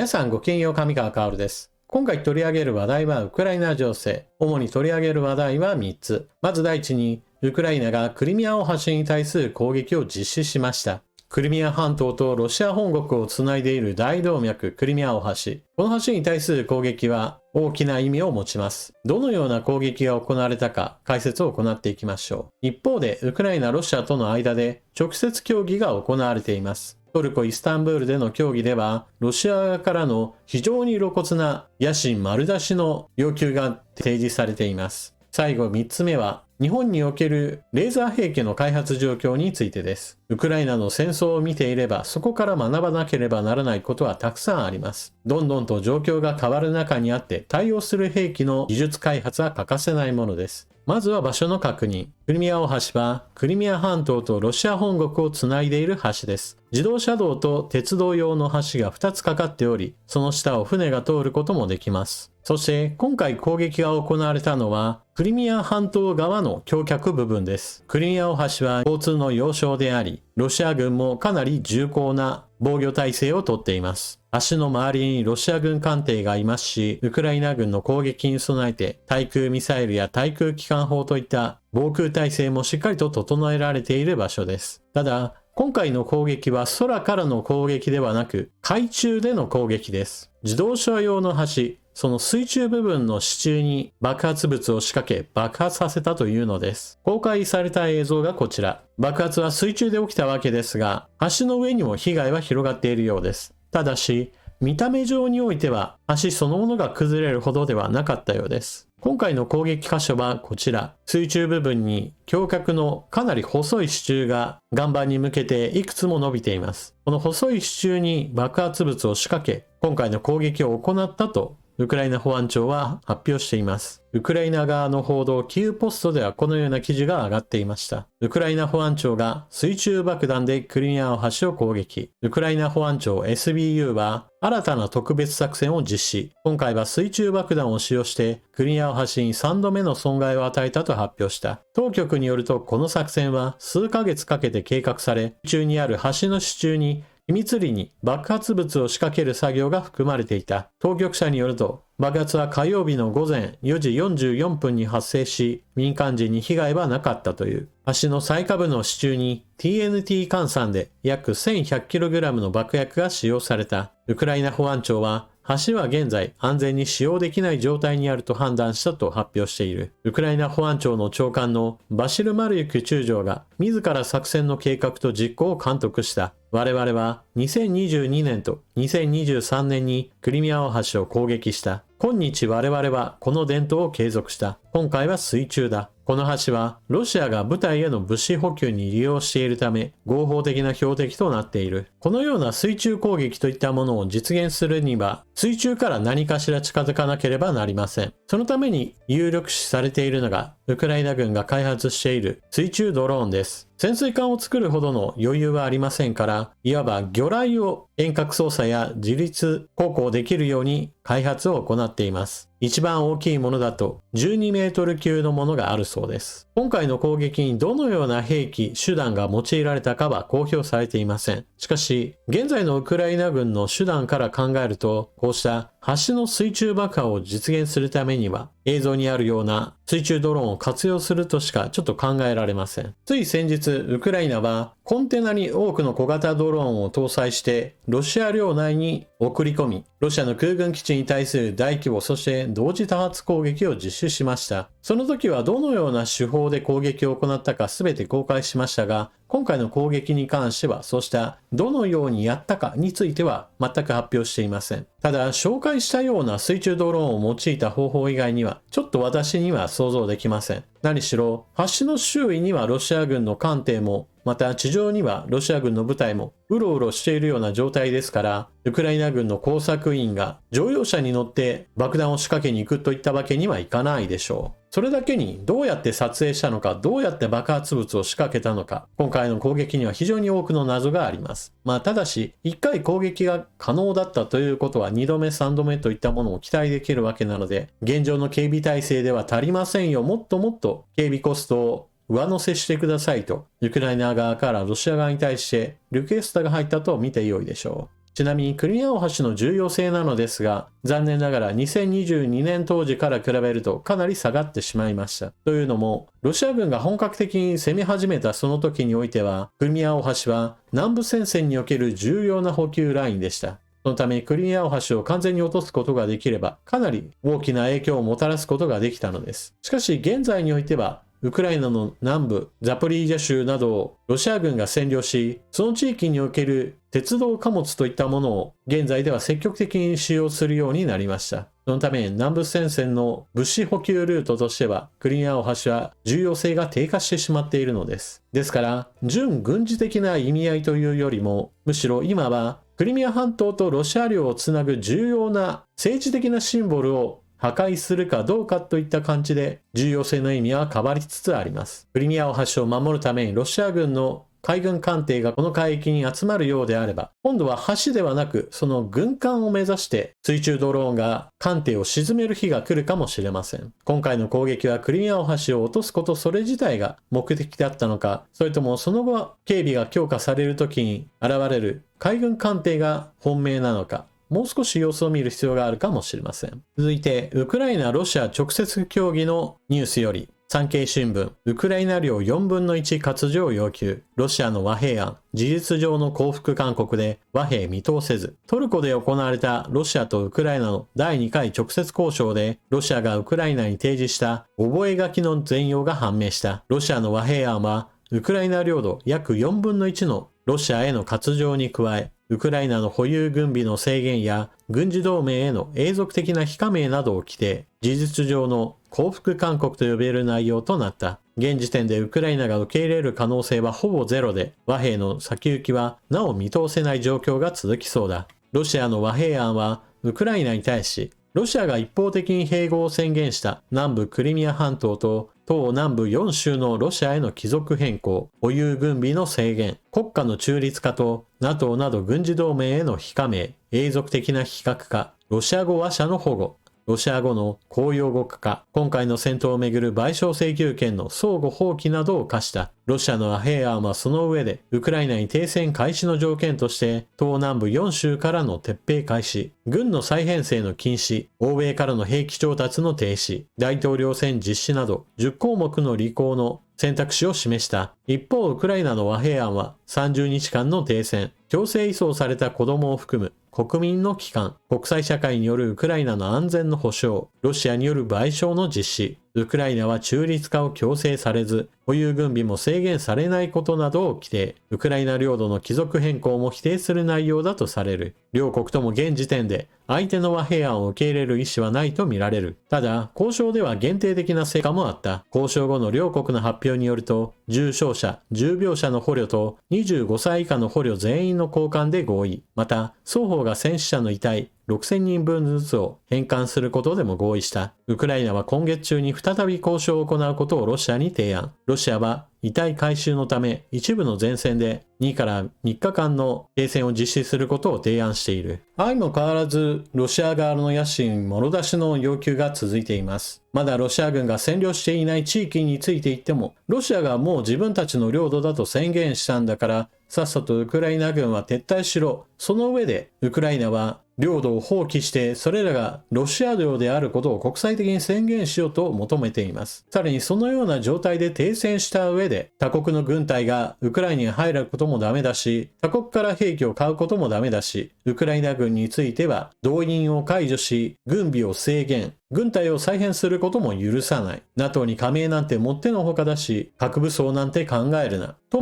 皆さんごきげんよう、上川薫です。今回取り上げる話題はウクライナ情勢。主に取り上げる話題は3つ。まず第一に、ウクライナがクリミア大橋に対する攻撃を実施しました。クリミア半島とロシア本国をつないでいる大動脈クリミア大橋。この橋に対する攻撃は大きな意味を持ちます。どのような攻撃が行われたか解説を行っていきましょう。一方で、ウクライナ、ロシアとの間で直接協議が行われています。トルコ・イスタンブールでの協議では、ロシア側からの非常に露骨な野心丸出しの要求が提示されています。最後3つ目は、日本におけるレーザー兵器の開発状況についてです。ウクライナの戦争を見ていれば、そこから学ばなければならないことはたくさんあります。どんどんと状況が変わる中にあって、対応する兵器の技術開発は欠かせないものです。まずは場所の確認。クリミア大橋はクリミア半島とロシア本国をつないでいる橋です。自動車道と鉄道用の橋が2つかかっており、その下を船が通ることもできます。そして今回攻撃が行われたのはクリミア半島側の橋脚部分です。クリミア大橋は交通の要衝であり、ロシア軍もかなり重厚な防御態勢をとっています。橋の周りにロシア軍艦艇がいますし、ウクライナ軍の攻撃に備えて対空ミサイルや対空機関砲といった防空体制もしっかりと整えられている場所です。ただ、今回の攻撃は空からの攻撃ではなく海中での攻撃です。自動車用の橋、その水中部分の支柱に爆発物を仕掛け爆発させたというのです。公開された映像がこちら。爆発は水中で起きたわけですが、橋の上にも被害は広がっているようです。ただし、見た目上においては橋そのものが崩れるほどではなかったようです。今回の攻撃箇所はこちら。水中部分に橋脚のかなり細い支柱が岩盤に向けていくつも伸びています。この細い支柱に爆発物を仕掛け、今回の攻撃を行ったとウクライナ保安庁は発表しています。ウクライナ側の報道キーウポストではこのような記事が上がっていました。ウクライナ保安庁が水中爆弾でクリミア大橋を攻撃。ウクライナ保安庁 SBU は新たな特別作戦を実施。今回は水中爆弾を使用してクリミア大橋に3度目の損害を与えたと発表した。当局によるとこの作戦は数ヶ月かけて計画され、中にある橋の支柱に秘密裏に爆発物を仕掛ける作業が含まれていた。当局者によると、爆発は火曜日の午前4時44分に発生し、民間人に被害はなかったという。橋の最下部の支柱に TNT 換算で約 1100kg の爆薬が使用された。ウクライナ保安庁は、橋は現在安全に使用できない状態にあると判断したと発表している。ウクライナ保安庁の長官のバシル・マルユク中将が自ら作戦の計画と実行を監督した。我々は2022年と2023年にクリミア大橋を攻撃した。今日我々はこの伝統を継続した。今回は水中だ。この橋はロシアが部隊への物資補給に利用しているため合法的な標的となっている。このような水中攻撃といったものを実現するには水中から何かしら近づかなければなりません。そのために有力視されているのがウクライナ軍が開発している水中ドローンです。潜水艦を作るほどの余裕はありませんから、いわば魚雷を遠隔操作や自律航行できるように開発を行っています。一番大きいものだと12メートル級のものがあるそうです。今回の攻撃にどのような兵器、手段が用いられたかは公表されていません。しかし、現在のウクライナ軍の手段から考えると、こうした橋の水中爆破を実現するためには、映像にあるような水中ドローンを活用するとしかちょっと考えられません。つい先日、ウクライナはコンテナに多くの小型ドローンを搭載してロシア領内に送り込み、ロシアの空軍基地に対する大規模そして同時多発攻撃を実施しました。その時はどのような手法で攻撃を行ったか全て公開しましたが、今回の攻撃に関してはそうしたどのようにやったかについては全く発表していません。ただ紹介したような水中ドローンを用いた方法以外にはちょっと私には想像できません。何しろ橋の周囲にはロシア軍の艦艇もまた地上にはロシア軍の部隊もうろうろしているような状態ですから、ウクライナ軍の工作員が乗用車に乗って爆弾を仕掛けに行くといったわけにはいかないでしょう。それだけにどうやって撮影したのか、どうやって爆発物を仕掛けたのか、今回の攻撃には非常に多くの謎があります。ただし、1回攻撃が可能だったということは2度目、3度目といったものを期待できるわけなので、現状の警備体制では足りませんよ、もっともっと警備コストを上乗せしてくださいと、ウクライナ側からロシア側に対してリクエストが入ったと見て良いでしょう。ちなみにクリミア大橋の重要性なのですが、残念ながら2022年当時から比べるとかなり下がってしまいました。というのも、ロシア軍が本格的に攻め始めたその時においては、クリミア大橋は南部戦線における重要な補給ラインでした。そのためクリミア大橋を完全に落とすことができれば、かなり大きな影響をもたらすことができたのです。しかし現在においては、ウクライナの南部、ザポリージャ州などをロシア軍が占領し、その地域における鉄道貨物といったものを現在では積極的に使用するようになりました。そのため南部戦線の物資補給ルートとしては、クリミア大橋は重要性が低下してしまっているのです。ですから、純軍事的な意味合いというよりも、むしろ今はクリミア半島とロシア領をつなぐ重要な政治的なシンボルを破壊するかどうかといった感じで重要性の意味は変わりつつあります。クリミア大橋を守るためにロシア軍の海軍艦艇がこの海域に集まるようであれば、今度は橋ではなくその軍艦を目指して水中ドローンが艦艇を沈める日が来るかもしれません。今回の攻撃はクリミア大橋を落とすことそれ自体が目的だったのか、それともその後警備が強化される時に現れる海軍艦艇が本命なのか、もう少し様子を見る必要があるかもしれません。続いて、ウクライナ・ロシア直接協議のニュースより、産経新聞、ウクライナ領4分の1割譲要求、ロシアの和平案、事実上の降伏勧告で和平見通せず、トルコで行われたロシアとウクライナの第2回直接交渉で、ロシアがウクライナに提示した覚書の全容が判明した。ロシアの和平案は、ウクライナ領土約4分の1のロシアへの割譲に加え、ウクライナの保有軍備の制限や軍事同盟への永続的な非加盟などを規定、事実上の降伏勧告と呼べる内容となった。現時点でウクライナが受け入れる可能性はほぼゼロで、和平の先行きはなお見通せない状況が続きそうだ。ロシアの和平案はウクライナに対し、ロシアが一方的に併合を宣言した南部クリミア半島と東南部4州のロシアへの帰属変更、保有軍備の制限、国家の中立化と NATO など軍事同盟への非加盟、永続的な非核化、ロシア語話者の保護、ロシア語の公用語化、今回の戦闘をめぐる賠償請求権の相互放棄などを課した。ロシアの和平案はその上で、ウクライナに停戦開始の条件として、東南部4州からの撤兵開始、軍の再編成の禁止、欧米からの兵器調達の停止、大統領選実施など10項目の履行の選択肢を示した。一方、ウクライナの和平案は30日間の停戦、強制移送された子供を含む国民の帰還、国際社会によるウクライナの安全の保障、ロシアによる賠償の実施、ウクライナは中立化を強制されず、保有軍備も制限されないことなどを規定、ウクライナ領土の帰属変更も否定する内容だとされる。両国とも現時点で相手の和平案を受け入れる意思はないとみられる。ただ、交渉では限定的な成果もあった。交渉後の両国の発表によると、重傷者、重病者の捕虜と25歳以下の捕虜全員の交換で合意。また、双方が戦死者の遺体6000人分ずつを返還することでも合意した。ウクライナは今月中に再び交渉を行うことをロシアに提案。ロシアは遺体回収のため一部の前線で2から3日間の停戦を実施することを提案している。相も変わらずロシア側の野心もろ出しの要求が続いています。まだロシア軍が占領していない地域について言っても、ロシアがもう自分たちの領土だと宣言したんだから、さっさとウクライナ軍は撤退しろ。その上でウクライナは領土を放棄してそれらがロシア領であることを国際的に宣言しようと求めています。さらにそのような状態で停戦した上で他国の軍隊がウクライナに入ることもダメだし、他国から兵器を買うこともダメだし、ウクライナ軍については動員を解除し軍備を制限、軍隊を再編することも許さない。NATO に加盟なんてもってのほかだし、核武装なんて考えるな。と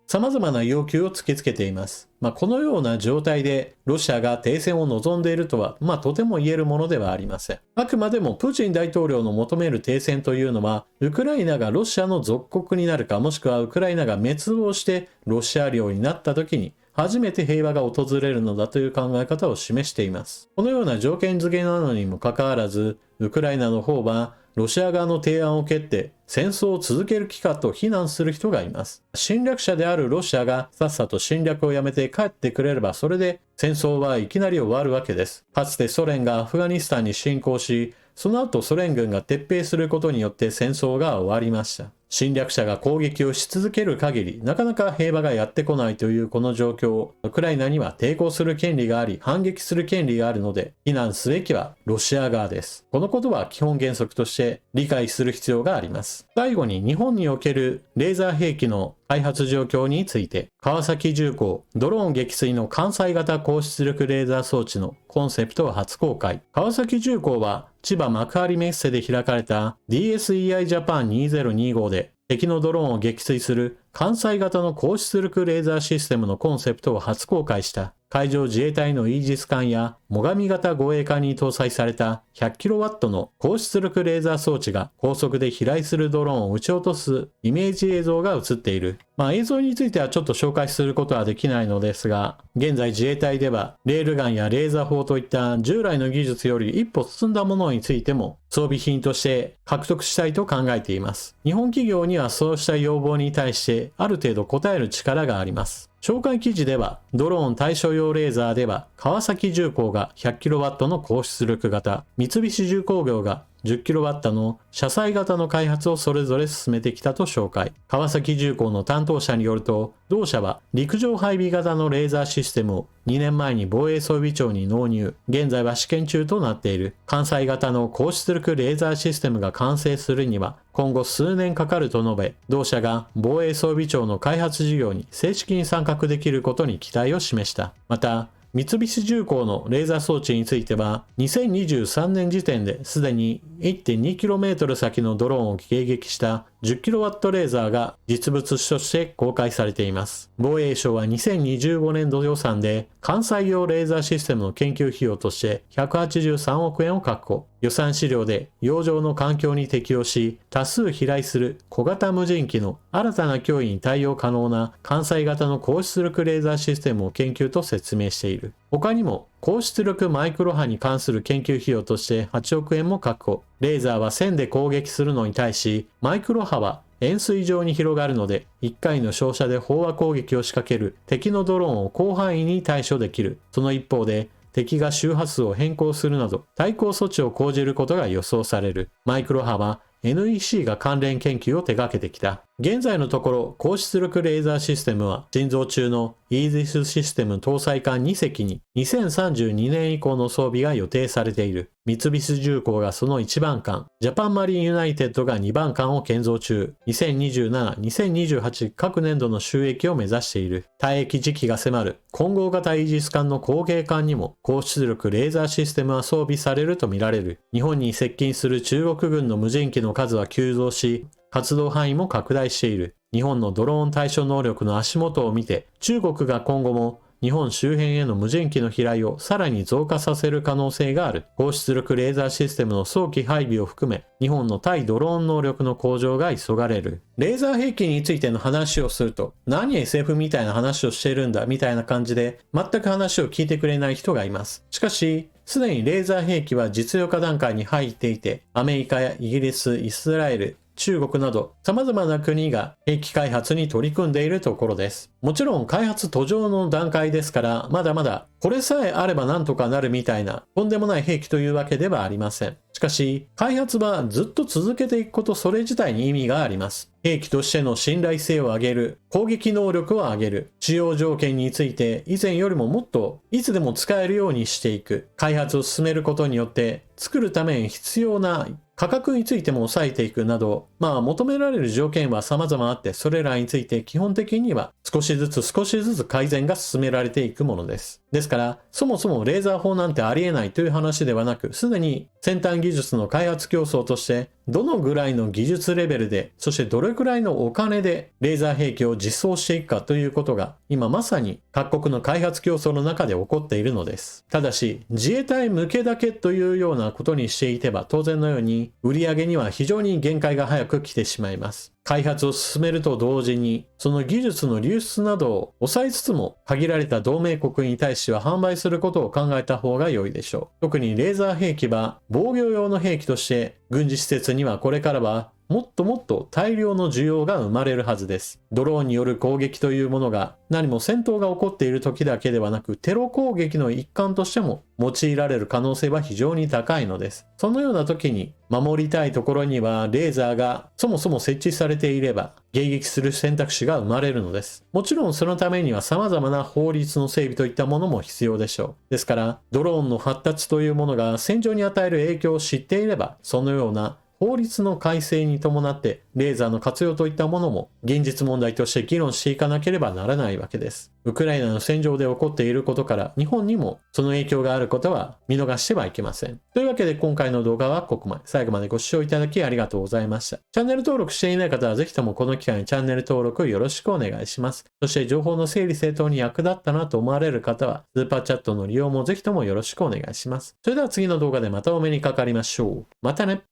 様々な要求を突きつけています。このような状態でロシアが停戦を望んでいるとは、とても言えるものではありません。あくまでもプーチン大統領の求める停戦というのは、ウクライナがロシアの属国になるか、もしくはウクライナが滅亡してロシア領になった時に、初めて平和が訪れるのだという考え方を示しています。このような条件付けなのにもかかわらず、ウクライナの方はロシア側の提案を蹴って戦争を続ける気かと非難する人がいます。侵略者であるロシアがさっさと侵略をやめて帰ってくれればそれで戦争はいきなり終わるわけです。かつてソ連がアフガニスタンに侵攻し、その後ソ連軍が撤兵することによって戦争が終わりました。侵略者が攻撃をし続ける限り、なかなか平和がやってこないというこの状況を、ウクライナには抵抗する権利があり、反撃する権利があるので、非難すべきはロシア側です。このことは基本原則として理解する必要があります。最後に日本におけるレーザー兵器の開発状況について、川崎重工ドローン撃墜の関西型高出力レーザー装置のコンセプトを初公開。川崎重工は千葉幕張メッセで開かれた DSEI Japan 2025で敵のドローンを撃墜する関西型の高出力レーザーシステムのコンセプトを初公開した。海上自衛隊のイージス艦や最上型護衛艦に搭載された 100kW の高出力レーザー装置が高速で飛来するドローンを撃ち落とすイメージ映像が映っている。映像についてはちょっと紹介することはできないのですが、現在自衛隊ではレールガンやレーザー砲といった従来の技術より一歩進んだものについても装備品として獲得したいと考えています。日本企業にはそうした要望に対してある程度応える力があります。紹介記事では、ドローン対処用レーザーでは、川崎重工が 100kW の高出力型、三菱重工業が 10kW の車載型の開発をそれぞれ進めてきたと紹介。川崎重工の担当者によると、同社は陸上配備型のレーザーシステムを2年前に防衛装備庁に納入。現在は試験中となっている。関西型の高出力レーザーシステムが完成するには今後数年かかると述べ、同社が防衛装備庁の開発事業に正式に参画できることに期待を示した。また、三菱重工のレーザー装置については、2023年時点ですでに 1.2km 先のドローンを迎撃した 10kW レーザーが実物として公開されています。防衛省は2025年度予算で関西用レーザーシステムの研究費用として183億円を確保。予算資料で洋上の環境に適応し、多数飛来する小型無人機の新たな脅威に対応可能な関西型の高出力レーザーシステムを研究と説明している。他にも高出力マイクロ波に関する研究費用として8億円も確保。レーザーは線で攻撃するのに対し、マイクロ波は円錐状に広がるので、1回の照射で飽和攻撃を仕掛ける敵のドローンを広範囲に対処できる。その一方で、敵が周波数を変更するなど対抗措置を講じることが予想される。マイクロ波は NEC が関連研究を手掛けてきた。現在のところ高出力レーザーシステムは新造中のイージスシステム搭載艦2隻に2032年以降の装備が予定されている。三菱重工がその1番艦、ジャパンマリンユナイテッドが2番艦を建造中。2027、2028各年度の収益を目指している。退役時期が迫る混合型イージス艦の後継艦にも高出力レーザーシステムは装備されるとみられる。日本に接近する中国軍の無人機の数は急増し、活動範囲も拡大している。日本のドローン対処能力の足元を見て、中国が今後も日本周辺への無人機の飛来をさらに増加させる可能性がある。高出力レーザーシステムの早期配備を含め、日本の対ドローン能力の向上が急がれる。レーザー兵器についての話をすると、何 SF みたいな話をしてるんだみたいな感じで、全く話を聞いてくれない人がいます。しかし、すでにレーザー兵器は実用化段階に入っていて、アメリカやイギリス、イスラエル、中国など様々な国が兵器開発に取り組んでいるところです。もちろん開発途上の段階ですから、まだまだこれさえあればなんとかなるみたいなとんでもない兵器というわけではありません。しかし、開発はずっと続けていくことそれ自体に意味があります。兵器としての信頼性を上げる、攻撃能力を上げる、使用条件について以前よりももっといつでも使えるようにしていく、開発を進めることによって作るために必要な価格についても抑えていくなど、求められる条件は様々あって、それらについて基本的には少しずつ改善が進められていくものです。ですから、そもそもレーザー砲なんてありえないという話ではなく、すでに先端技術の開発競争として、どのぐらいの技術レベルで、そしてどれくらいのお金でレーザー兵器を実装していくかということが、今まさに各国の開発競争の中で起こっているのです。ただし、自衛隊向けだけというようなことにしていては、当然のように売り上げには非常に限界が早く来てしまいます。開発を進めると同時に、その技術の流出などを抑えつつも、限られた同盟国に対しては販売することを考えた方が良いでしょう。特にレーザー兵器は防御用の兵器として、軍事施設にはこれからはもっともっと大量の需要が生まれるはずです。ドローンによる攻撃というものが何も戦闘が起こっている時だけではなく、テロ攻撃の一環としても用いられる可能性は非常に高いのです。そのような時に守りたいところにはレーザーがそもそも設置されていれば迎撃する選択肢が生まれるのです。もちろんそのためには様々な法律の整備といったものも必要でしょう。ですからドローンの発達というものが戦場に与える影響を知っていれば、そのような法律の改正に伴ってレーザーの活用といったものも現実問題として議論していかなければならないわけです。ウクライナの戦場で起こっていることから日本にもその影響があることは見逃してはいけません。というわけで今回の動画はここまで。最後までご視聴いただきありがとうございました。チャンネル登録していない方はぜひともこの機会にチャンネル登録よろしくお願いします。そして情報の整理整頓に役立ったなと思われる方はスーパーチャットの利用もぜひともよろしくお願いします。それでは次の動画でまたお目にかかりましょう。またね。